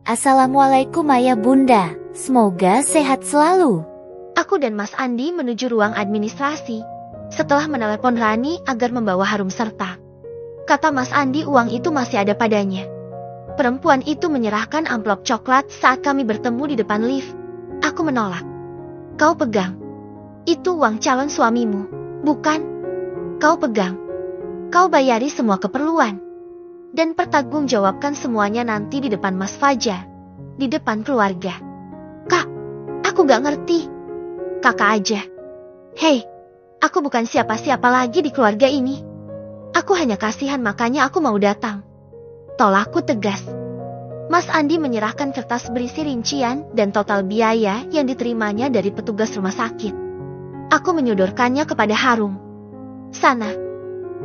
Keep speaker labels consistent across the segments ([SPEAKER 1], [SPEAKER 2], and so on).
[SPEAKER 1] Assalamualaikum Ayah Bunda, semoga sehat selalu.
[SPEAKER 2] Aku dan Mas Andi menuju ruang administrasi. Setelah menelepon Rani agar membawa harum serta. Kata Mas Andi uang itu masih ada padanya. Perempuan itu menyerahkan amplop coklat saat kami bertemu di depan lift. Aku menolak. Kau pegang. Itu uang calon suamimu, bukan? Kau pegang. Kau bayari semua keperluan. Dan pertanggungjawabkan semuanya nanti di depan Mas Fajar. Di depan keluarga. Kak, aku gak ngerti. Kakak aja. Hei, aku bukan siapa-siapa lagi di keluarga ini. Aku hanya kasihan makanya aku mau datang. Tolakku tegas. Mas Andi menyerahkan kertas berisi rincian dan total biaya yang diterimanya dari petugas rumah sakit. Aku menyodorkannya kepada Harum. Sana,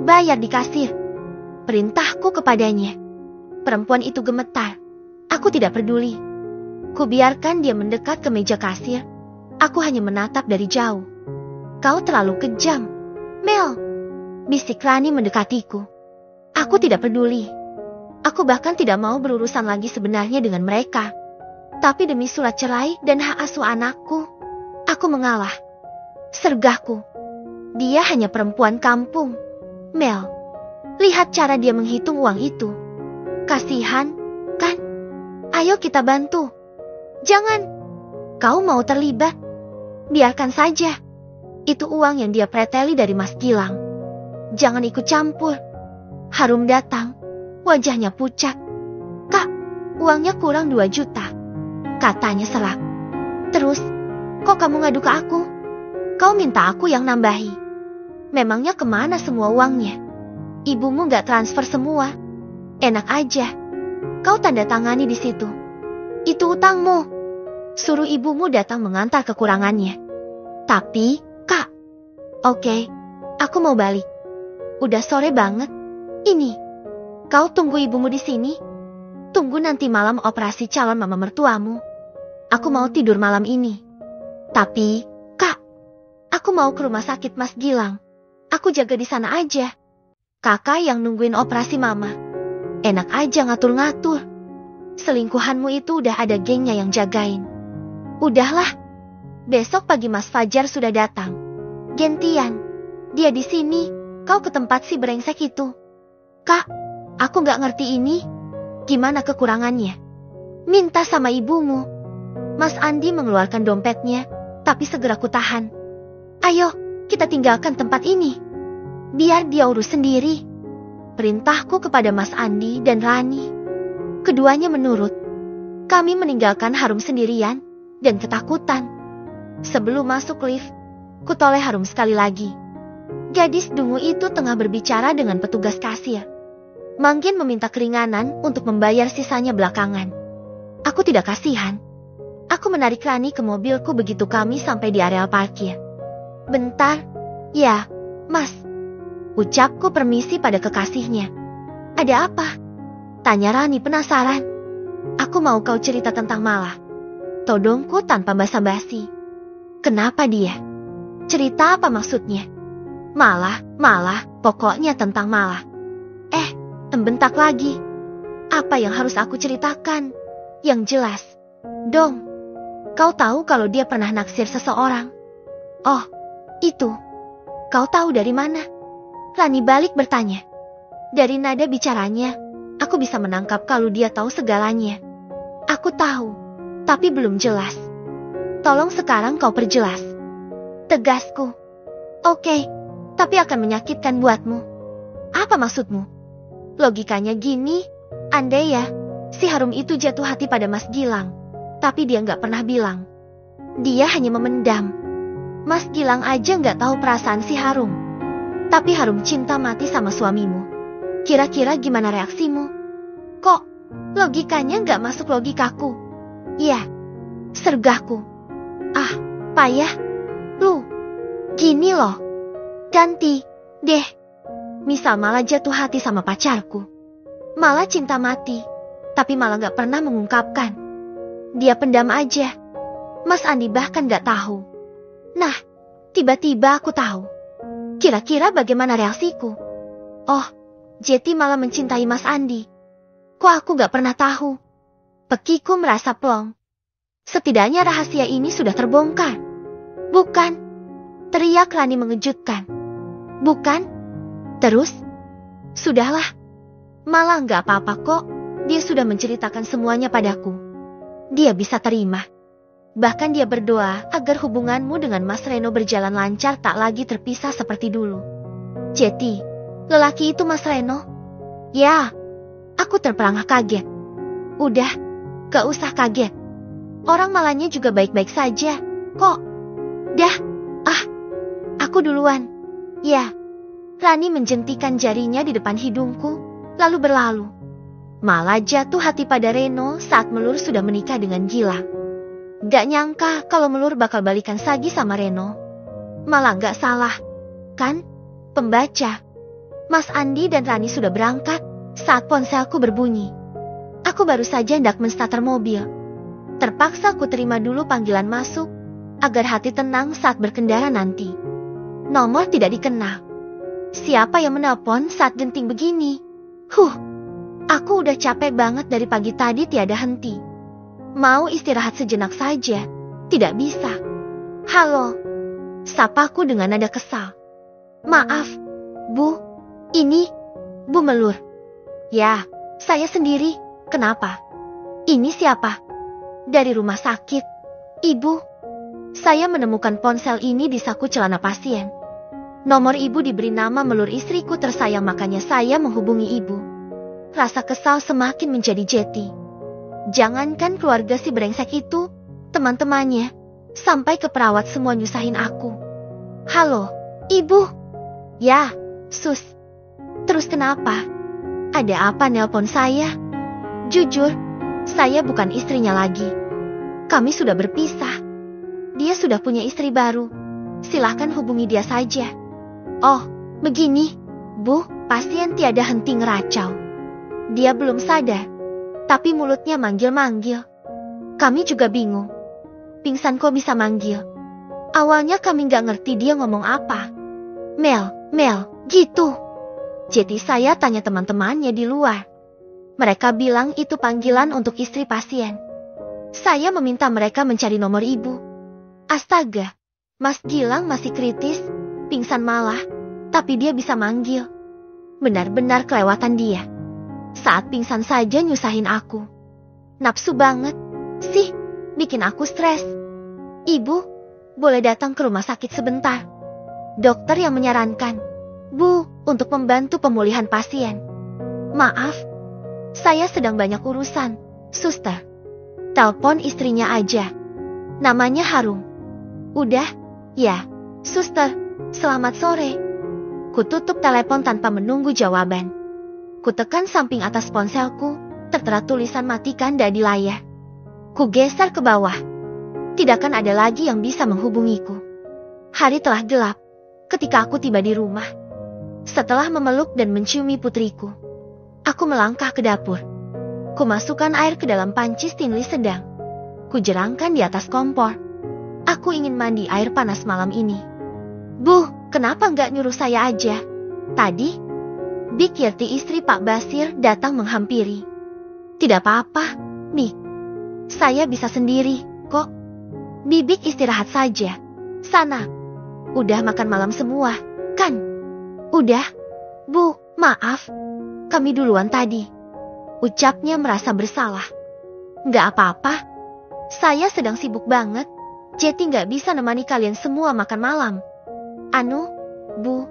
[SPEAKER 2] bayar di kasir. Perintahku kepadanya. Perempuan itu gemetar. Aku tidak peduli. Kubiarkan dia mendekat ke meja kasir. Aku hanya menatap dari jauh. Kau terlalu kejam, Mel. Bisik Rani mendekatiku. Aku tidak peduli. Aku bahkan tidak mau berurusan lagi sebenarnya dengan mereka. Tapi demi surat cerai dan hak asuh anakku, aku mengalah. Sergahku. Dia hanya perempuan kampung. Mel, lihat cara dia menghitung uang itu. Kasihan, kan? Ayo kita bantu. Jangan. Kau mau terlibat? Biarkan saja. Itu uang yang dia preteli dari Mas Gilang. Jangan ikut campur. Harum datang. Wajahnya pucat. Kak, uangnya kurang 2 juta. Katanya serak. Terus, kok kamu ngadu ke aku? Kau minta aku yang nambahi. Memangnya kemana semua uangnya? Ibumu gak transfer semua? Enak aja. Kau tanda tangani di situ. Itu utangmu. Suruh ibumu datang mengantar kekurangannya. Tapi, Kak. Oke, aku mau balik. Udah sore banget. Ini. Kau tunggu ibumu di sini. Tunggu nanti malam operasi calon mama mertuamu. Aku mau tidur malam ini. Tapi, Kak, aku mau ke rumah sakit Mas Gilang. Aku jaga di sana aja. Kakak yang nungguin operasi mama. Enak aja ngatur-ngatur. Selingkuhanmu itu udah ada gengnya yang jagain. Udahlah. Besok pagi Mas Fajar sudah datang. Gantian. Dia di sini, kau ke tempat si brengsek itu. Kak, aku gak ngerti ini. Gimana kekurangannya? Minta sama ibumu. Mas Andi mengeluarkan dompetnya, tapi segera kutahan. Ayo, kita tinggalkan tempat ini. Biar dia urus sendiri. Perintahku kepada Mas Andi dan Rani. Keduanya menurut. Kami meninggalkan Harum sendirian dan ketakutan. Sebelum masuk lift, kutoleh Harum sekali lagi. Gadis dungu itu tengah berbicara dengan petugas kasir. Manggen meminta keringanan untuk membayar sisanya belakangan. Aku tidak kasihan. Aku menarik Rani ke mobilku begitu kami sampai di areal parkir. Bentar. Ya, Mas. Ucapku permisi pada kekasihnya. Ada apa? Tanya Rani penasaran. Aku mau kau cerita tentang Mala. Todongku tanpa basa-basi. Kenapa dia? Cerita apa maksudnya? Mala, pokoknya tentang Mala. Embentak lagi. Apa yang harus aku ceritakan? Yang jelas. Dong. Kau tahu kalau dia pernah naksir seseorang? Oh, itu. Kau tahu dari mana? Rani balik bertanya. Dari nada bicaranya, aku bisa menangkap kalau dia tahu segalanya. Aku tahu, tapi belum jelas. Tolong sekarang kau perjelas. Tegasku. Oke, tapi akan menyakitkan buatmu. Apa maksudmu? Logikanya gini, andai ya, si Harum itu jatuh hati pada Mas Gilang. Tapi dia gak pernah bilang. Dia hanya memendam. Mas Gilang aja gak tahu perasaan si Harum. Tapi Harum cinta mati sama suamimu. Kira-kira gimana reaksimu? Kok logikanya gak masuk logikaku? Ya, sergahku. Ah, payah. Lu, gini loh. Ganti, deh. Misal Mala jatuh hati sama pacarku. Mala cinta mati, tapi Mala gak pernah mengungkapkan. Dia pendam aja. Mas Andi bahkan gak tahu. Nah, tiba-tiba aku tahu. Kira-kira bagaimana reaksiku? Oh, Jeti malah mencintai Mas Andi. Kok aku gak pernah tahu? Pekiku merasa plong. Setidaknya rahasia ini sudah terbongkar. Bukan, teriak Rani mengejutkan. Bukan, terus? Sudahlah, malah nggak apa-apa kok, dia sudah menceritakan semuanya padaku. Dia bisa terima. Bahkan dia berdoa agar hubunganmu dengan Mas Reno berjalan lancar tak lagi terpisah seperti dulu. Jeti, lelaki itu Mas Reno? Ya, aku terperangah kaget. Udah, gak usah kaget. Orang malahnya juga baik-baik saja, kok. Dah, aku duluan. Ya, Rani menjentikan jarinya di depan hidungku, lalu berlalu. Malah jatuh hati pada Reno saat Melur sudah menikah dengan Gilang. Gak nyangka kalau Melur bakal balikan lagi sama Reno. Malah gak salah, kan? Pembaca, Mas Andi dan Rani sudah berangkat saat ponselku berbunyi. Aku baru saja hendak menstarter mobil. Terpaksa ku terima dulu panggilan masuk, agar hati tenang saat berkendara nanti. Nomor tidak dikenal. Siapa yang menelpon saat genting begini? Aku udah capek banget dari pagi tadi tiada henti. Mau istirahat sejenak saja, tidak bisa. Halo, sapaku dengan nada kesal. Maaf, Bu, ini Bu Melur. Ya, saya sendiri, kenapa? Ini siapa? Dari rumah sakit. Ibu, saya menemukan ponsel ini di saku celana pasien. Nomor ibu diberi nama Melur istriku tersayang, makanya saya menghubungi ibu. Rasa kesal semakin menjadi jeti. Jangankan keluarga si brengsek itu, teman-temannya, sampai ke perawat semua nyusahin aku. Halo, ibu. Ya, sus. Terus kenapa? Ada apa nelpon saya? Jujur, saya bukan istrinya lagi. Kami sudah berpisah. Dia sudah punya istri baru. Silahkan hubungi dia saja. Oh, begini, Bu, pasien tiada henti ngeracau. Dia belum sadar, tapi mulutnya manggil-manggil. Kami juga bingung. Pingsan kok bisa manggil. Awalnya kami gak ngerti dia ngomong apa. Mel, gitu. Jadi saya tanya teman-temannya di luar. Mereka bilang itu panggilan untuk istri pasien. Saya meminta mereka mencari nomor ibu. Astaga, Mas Gilang masih kritis, pingsan malah, tapi dia bisa manggil. Benar-benar kelewatan dia. Saat pingsan saja nyusahin aku. Nafsu banget, sih, bikin aku stres. Ibu, boleh datang ke rumah sakit sebentar. Dokter yang menyarankan, Bu, untuk membantu pemulihan pasien. Maaf, saya sedang banyak urusan, suster. Telepon istrinya aja. Namanya Harum. Udah, ya, suster, selamat sore. Ku tutup telepon tanpa menunggu jawaban. Ku tekan samping atas ponselku, tertera tulisan matikan dan di layar. Ku geser ke bawah. Tidak akan ada lagi yang bisa menghubungiku. Hari telah gelap ketika aku tiba di rumah. Setelah memeluk dan menciumi putriku, aku melangkah ke dapur. Ku masukkan air ke dalam panci stainless sedang. Ku jerangkan di atas kompor. Aku ingin mandi air panas malam ini. Bu, kenapa nggak nyuruh saya aja? Tadi, Bik Yerti istri Pak Basir datang menghampiri. Tidak apa-apa, Bik. Saya bisa sendiri, kok. Bibik istirahat saja. Sana. Udah makan malam semua, kan? Udah. Bu, maaf. Kami duluan tadi. Ucapnya merasa bersalah. Nggak apa-apa. Saya sedang sibuk banget. Jadi nggak bisa nemani kalian semua makan malam. Anu, Bu,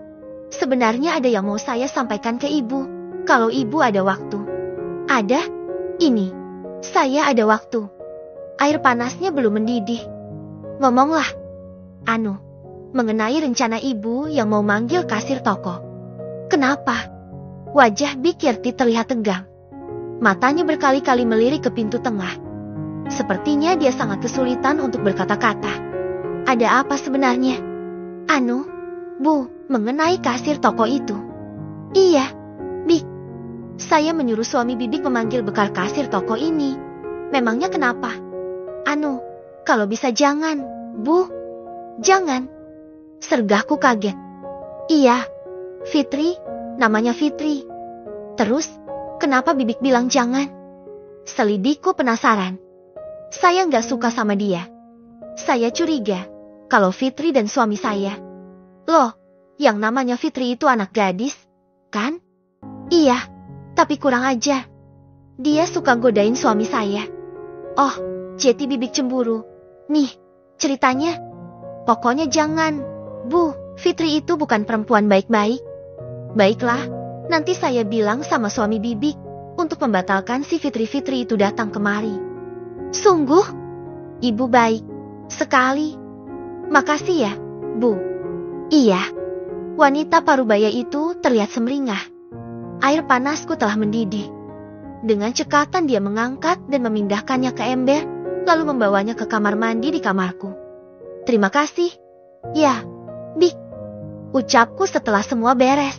[SPEAKER 2] sebenarnya ada yang mau saya sampaikan ke ibu. Kalau ibu ada waktu. Ada? Ini. Saya ada waktu. Air panasnya belum mendidih. Ngomonglah. Anu, mengenai rencana ibu yang mau manggil kasir toko. Kenapa? Wajah Bik Yerti terlihat tegang. Matanya berkali-kali melirik ke pintu tengah. Sepertinya dia sangat kesulitan untuk berkata-kata. Ada apa sebenarnya? Anu, Bu, mengenai kasir toko itu. Iya, Bik. Saya menyuruh suami Bibik memanggil bekal kasir toko ini. Memangnya kenapa? Anu, kalau bisa jangan, Bu. Jangan. Sergahku kaget. Iya, Fitri, namanya Fitri. Terus, kenapa Bibik bilang jangan? Selidikku penasaran. Saya nggak suka sama dia. Saya curiga kalau Fitri dan suami saya. Loh, yang namanya Fitri itu anak gadis, kan? Iya, tapi kurang ajar. Dia suka godain suami saya. Oh, jadi bibik cemburu. Nih, ceritanya. Pokoknya jangan. Bu, Fitri itu bukan perempuan baik-baik. Baiklah, nanti saya bilang sama suami Bibik untuk membatalkan si Fitri-Fitri itu datang kemari. Sungguh? Ibu baik sekali. Makasih ya, Bu. Iya. Wanita parubaya itu terlihat semeringah. Air panasku telah mendidih. Dengan cekatan dia mengangkat dan memindahkannya ke ember, lalu membawanya ke kamar mandi di kamarku. Terima kasih. Ya, Bik. Ucapku setelah semua beres.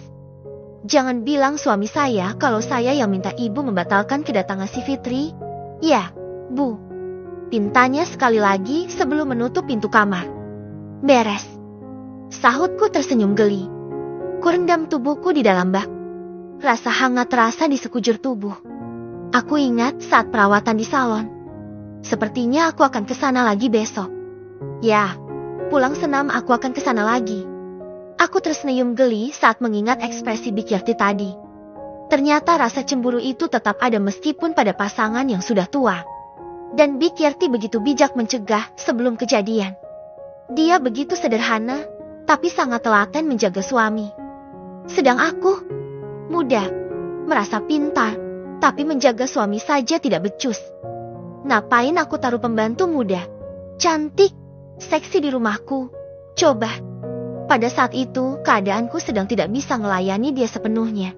[SPEAKER 2] Jangan bilang suami saya kalau saya yang minta ibu membatalkan kedatangan si Fitri. Ya, Bu. Pintanya sekali lagi sebelum menutup pintu kamar. Beres. Sahutku tersenyum geli. Kurendam tubuhku di dalam bak. Rasa hangat terasa di sekujur tubuh. Aku ingat saat perawatan di salon. Sepertinya aku akan kesana lagi besok. Ya, pulang senam aku akan kesana lagi. Aku tersenyum geli saat mengingat ekspresi Bikirti tadi. Ternyata rasa cemburu itu tetap ada meskipun pada pasangan yang sudah tua. Dan Bikirti begitu bijak mencegah sebelum kejadian. Dia begitu sederhana, tapi sangat telaten menjaga suami. Sedang aku, muda, merasa pintar, tapi menjaga suami saja tidak becus. Ngapain aku taruh pembantu muda, cantik, seksi di rumahku? Coba. Pada saat itu, keadaanku sedang tidak bisa melayani dia sepenuhnya.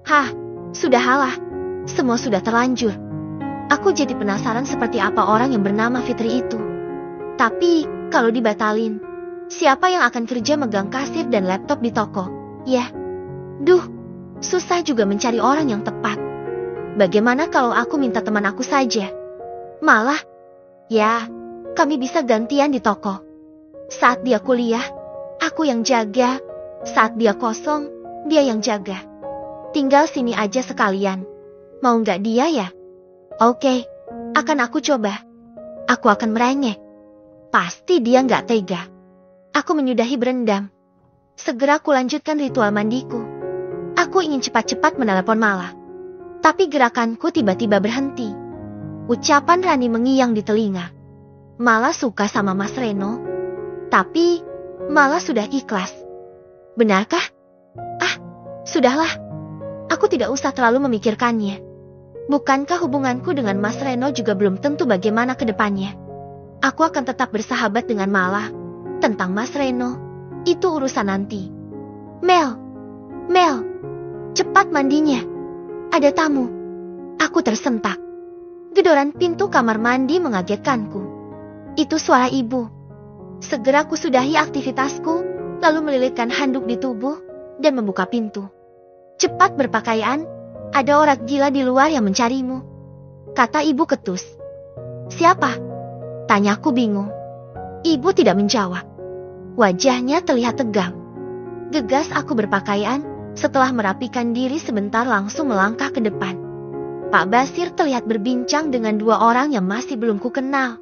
[SPEAKER 2] Hah, sudahlah. Semua sudah terlanjur. Aku jadi penasaran seperti apa orang yang bernama Fitri itu. Tapi, kalau dibatalin, siapa yang akan kerja megang kasir dan laptop di toko? Ya, duh, susah juga mencari orang yang tepat. Bagaimana kalau aku minta teman aku saja? Malah, ya, kami bisa gantian di toko. Saat dia kuliah, aku yang jaga. Saat dia kosong, dia yang jaga. Tinggal sini aja sekalian. Mau nggak dia ya? Oke, akan aku coba. Aku akan merengek. Pasti dia nggak tega. Aku menyudahi berendam. Segera kulanjutkan ritual mandiku. Aku ingin cepat-cepat menelepon Mala. Tapi gerakanku tiba-tiba berhenti. Ucapan Rani mengiang di telinga. Mala suka sama Mas Reno. Tapi, Mala sudah ikhlas. Benarkah? Ah, sudahlah. Aku tidak usah terlalu memikirkannya. Bukankah hubunganku dengan Mas Reno juga belum tentu bagaimana ke depannya? Aku akan tetap bersahabat dengan Mala. Tentang Mas Reno, itu urusan nanti. Mel, cepat mandinya. Ada tamu. Aku tersentak. Gedoran pintu kamar mandi mengagetkanku. Itu suara ibu. Segera kusudahi aktivitasku, lalu melilitkan handuk di tubuh dan membuka pintu. Cepat berpakaian, ada orang gila di luar yang mencarimu, kata ibu ketus. Siapa? Tanyaku bingung. Ibu tidak menjawab. Wajahnya terlihat tegang. Gegas aku berpakaian, setelah merapikan diri sebentar langsung melangkah ke depan. Pak Basir terlihat berbincang dengan dua orang yang masih belum kukenal.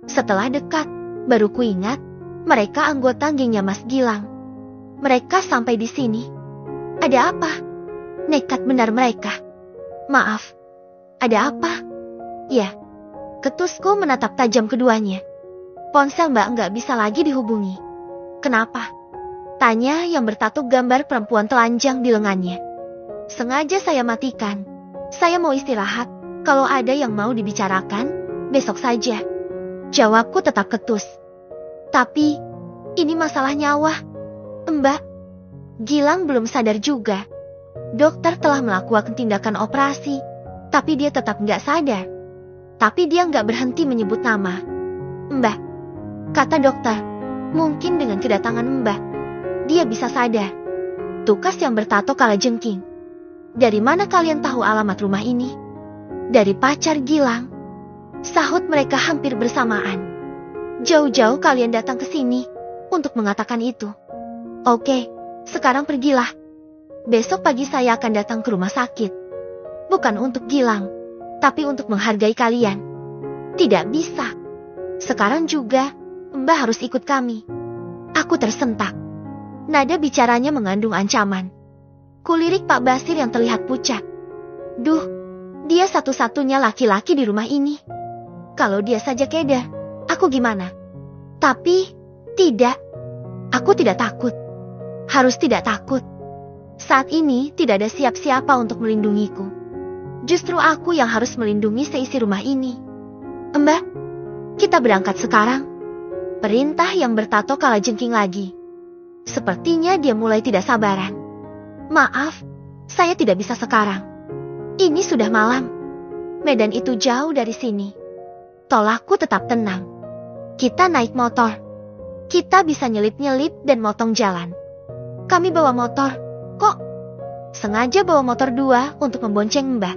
[SPEAKER 2] Setelah dekat, baru kuingat, mereka anggota gengnya Mas Gilang. Mereka sampai di sini. Ada apa? Nekat benar mereka. Maaf, ada apa? Ya, ketusku menatap tajam keduanya. Ponsel Mbak nggak bisa lagi dihubungi. Kenapa? Tanya yang bertato gambar perempuan telanjang di lengannya. Sengaja saya matikan. Saya mau istirahat. Kalau ada yang mau dibicarakan, besok saja. Jawabku tetap ketus. Tapi, ini masalah nyawa. Mbak, Gilang belum sadar juga. Dokter telah melakukan tindakan operasi, tapi dia tetap nggak sadar. Tapi dia nggak berhenti menyebut nama. Mbak, kata dokter, mungkin dengan kedatangan Mbak, dia bisa sadar. Tukas yang bertato kalajengking. Dari mana kalian tahu alamat rumah ini? Dari pacar Gilang. Sahut mereka hampir bersamaan. Jauh-jauh kalian datang ke sini untuk mengatakan itu. Oke, sekarang pergilah. Besok pagi saya akan datang ke rumah sakit. Bukan untuk Gilang, Tapi untuk menghargai kalian, tidak bisa. Sekarang juga, Mbah harus ikut kami. Aku tersentak. Nada bicaranya mengandung ancaman. Kulirik Pak Basir yang terlihat pucat. Duh, dia satu-satunya laki-laki di rumah ini. Kalau dia saja keder, aku gimana? Tapi, tidak. Aku tidak takut. Harus tidak takut. Saat ini tidak ada siapa-siapa untuk melindungiku. Justru aku yang harus melindungi seisi rumah ini. Mbah, kita berangkat sekarang. Perintah yang bertato kalajengking lagi. Sepertinya dia mulai tidak sabaran. Maaf, saya tidak bisa sekarang. Ini sudah malam. Medan itu jauh dari sini. Tolakku tetap tenang. Kita naik motor. Kita bisa nyelip-nyelip dan motong jalan. Kami bawa motor. Kok? Sengaja bawa motor 2 untuk membonceng Mbah.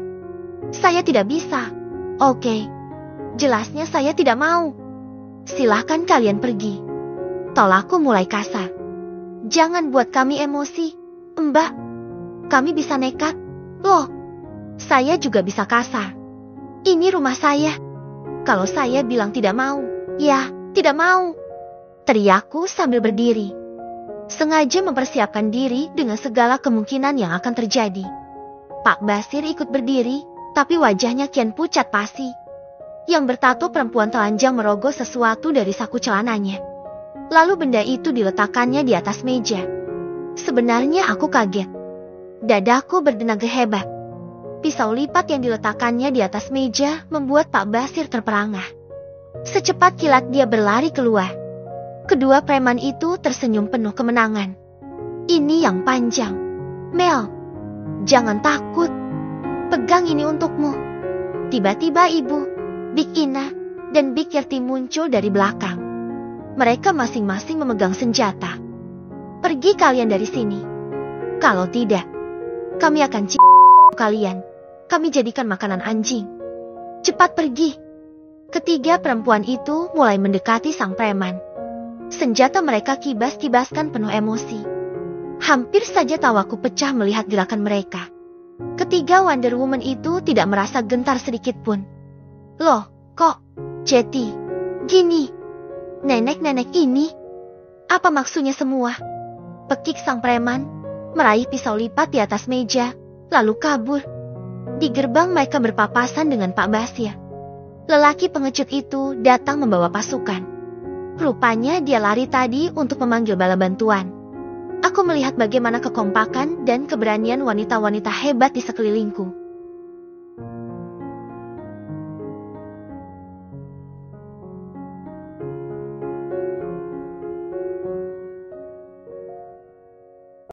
[SPEAKER 2] Saya tidak bisa. Oke. Jelasnya saya tidak mau. Silahkan kalian pergi. Tolakku mulai kasar. Jangan buat kami emosi, Mbah. Kami bisa nekat. Loh, saya juga bisa kasar. Ini rumah saya. Kalau saya bilang tidak mau, ya, tidak mau. Teriakku sambil berdiri. Sengaja mempersiapkan diri dengan segala kemungkinan yang akan terjadi. Pak Basir ikut berdiri, tapi wajahnya kian pucat pasi. Yang bertato perempuan telanjang merogoh sesuatu dari saku celananya. Lalu benda itu diletakkannya di atas meja. Sebenarnya aku kaget. Dadaku berdenaga hebat. Pisau lipat yang diletakkannya di atas meja membuat Pak Basir terperangah. Secepat kilat dia berlari keluar. Kedua preman itu tersenyum penuh kemenangan. Ini yang panjang. Mel, jangan takut. Pegang ini untukmu. Tiba-tiba Ibu, Big Ina, dan Big Yerti muncul dari belakang. Mereka masing-masing memegang senjata. Pergi kalian dari sini. Kalau tidak, kami akan kalian. Kami jadikan makanan anjing. Cepat pergi. Ketiga perempuan itu mulai mendekati sang preman. Senjata mereka kibas-kibaskan penuh emosi. Hampir saja tawaku pecah melihat gerakan mereka. Ketiga Wonder Woman itu tidak merasa gentar sedikit pun. Loh, kok, Jetty, gini? Nenek-nenek ini? Apa maksudnya semua? Pekik sang preman, meraih pisau lipat di atas meja, lalu kabur. Di gerbang mereka berpapasan dengan Pak Basir. Lelaki pengecut itu datang membawa pasukan. Rupanya dia lari tadi untuk memanggil bala bantuan. Aku melihat bagaimana kekompakan dan keberanian wanita-wanita hebat di sekelilingku.